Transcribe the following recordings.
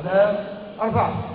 2 4.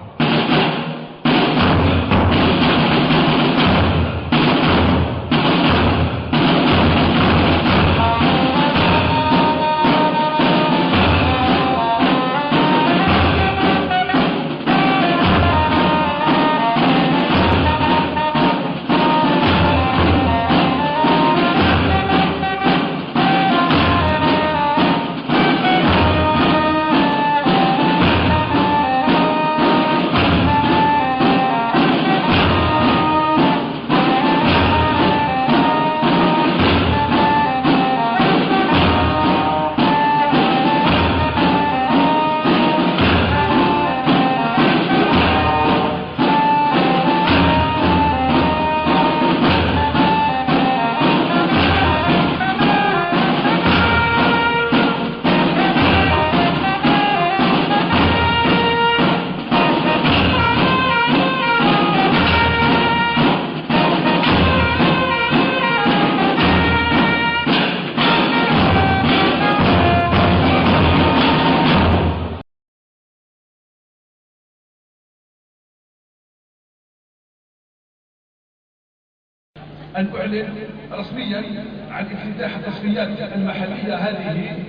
أن أعلن رسميا عن افتتاح التصفيات المحلية هذه،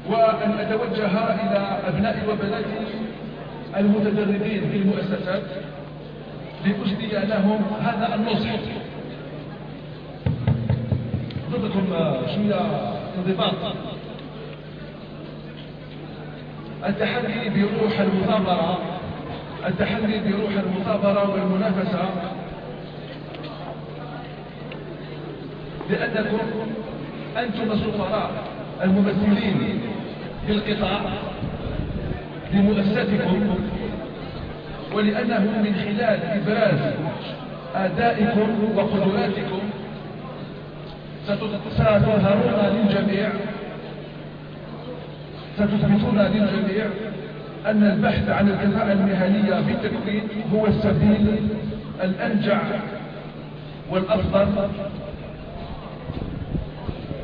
وأن أتوجه إلى أبنائي وبناتي المتدربين في المؤسسات لأسدي لهم هذا النصح. ضدكم شوية انضباط، التحدي بروح المثابرة، التحدي بروح المثابرة والمنافسة، لأنكم أنتم السفراء الممثلين في القطاع لمؤسساتكم، ولأنه من خلال إبراز أدائكم وقدراتكم ستظهرون للجميع، ستثبتون للجميع أن البحث عن الكفاءة المهنية في التكوين هو السبيل الأنجع والأفضل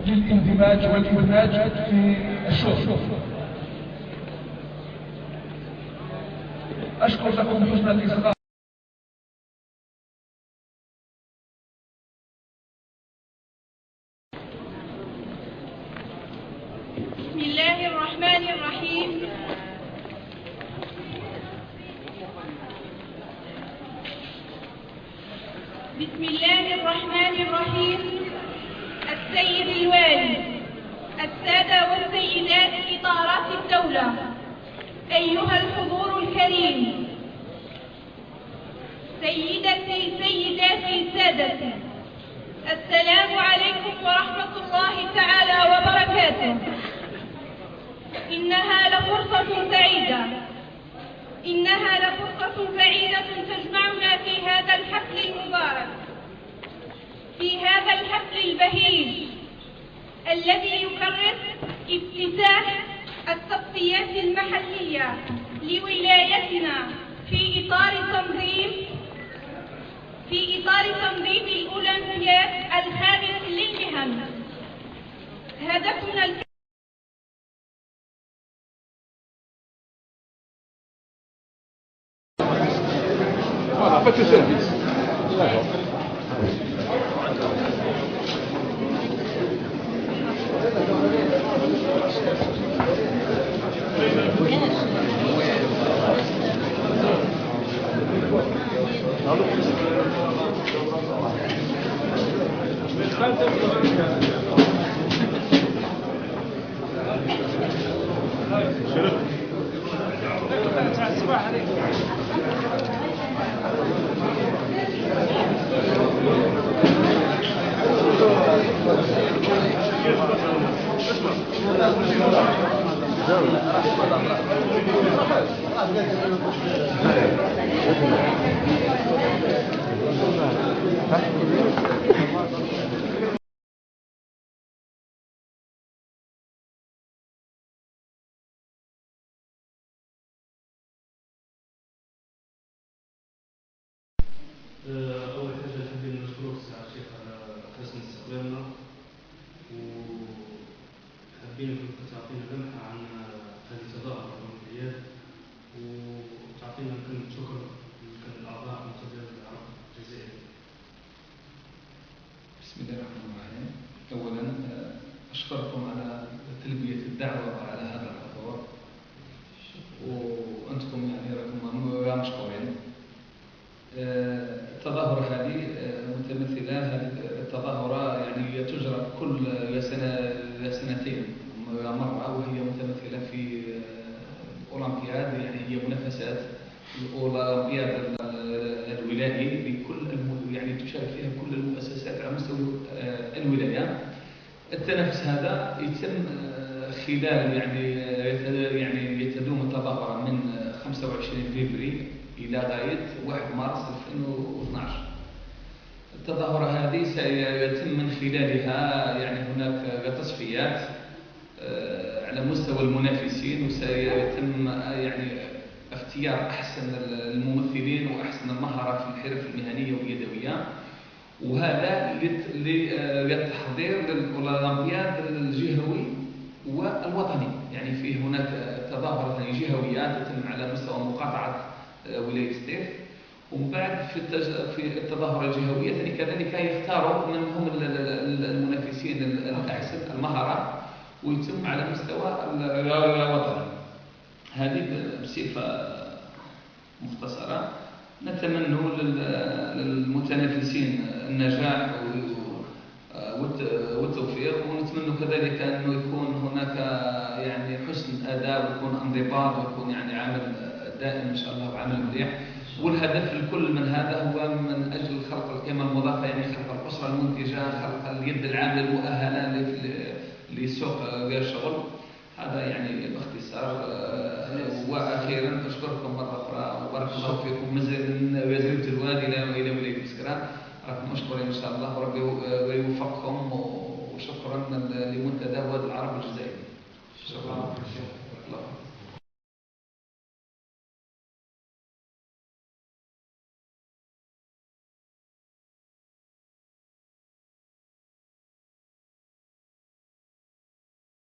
للاندماج والإدماج في الشغل. أشكر لكم حسن الإصغاء. بسم الله الرحمن الرحيم. بسم الله الرحمن الرحيم. السيد الوالي، السادة والسيدات إطارات الدولة، أيها الحضور الكريم، سيداتي سادتي، السلام عليكم ورحمة الله تعالى وبركاته. إنها لفرصة سعيدة تجمعنا في هذا الحفل المبارك، في هذا الحفل البهيج الذي يكرس افتتاح التصفيات المحلية لولايتنا في إطار تنظيم الأولمبياد الخامس للمهن. هدفنا أول حاجة حابين نشكرك سي الشيخ على حسن استقبالنا، وحابين تعطينا لمحة عن هذه التظاهرة الأولمبياد تعطينا كلمة شكر للأعضاء المنتدى العرب الجزائري. بسم الله الرحمن الرحيم. أولا أشكركم على تلبية الدعوة وعلى هذا الحضور، وأنتم يعني راكم مشكورين. التظاهرة هذه متمثلة، هذه التظاهرة يعني تجرى كل سنتين مرة، وهي متمثلة في الأولمبياد، يعني هي منافسات الأولمبياد الولائي بكل يعني تشارك فيها كل المؤسسات على مستوى الولاية. التنافس هذا يتم خلال يعني يتدوم التظاهرة من 25 فبراير إلى غاية 1 مارس 2012. التظاهرة هذه سيتم من خلالها يعني هناك تصفيات على مستوى المنافسين، وسيتم يعني اختيار أحسن الممثلين وأحسن المهارات في الحرف المهنية واليدوية، وهذا للتحضير للأولمبياد الجهوي والوطني. يعني فيه هناك تظاهرة جهوية تتم على مستوى مقاطعة ولاية سطيف، ومن بعد في التظاهرة الجهوية كذلك يختاروا من هم المنافسين الأحسن المهارات، ويتم على مستوى الوطني. هذه بصفة مختصرة. نتمنى للمتنافسين النجاح والتوفيق، ونتمنى كذلك أنه يكون هناك يعني حسن أداء، ويكون انضباط، ويكون يعني عمل دائم إن شاء الله وعمل مليح. والهدف الكل من هذا هو من أجل خلق القيمة المضافة، يعني خلق الأسرة المنتجة، خلق اليد العاملة المؤهلة لسوق الشغل. هذا يعني باختصار. وأخيرا أشكركم مرة أخرى وبارك الله فيكم من وزيرة الوادي إلى ولاية مسكران. راكم مشكورين إن شاء الله، وربي يوفقكم. وشكرا لمنتدى وادي العرب الجزائري. شكرا.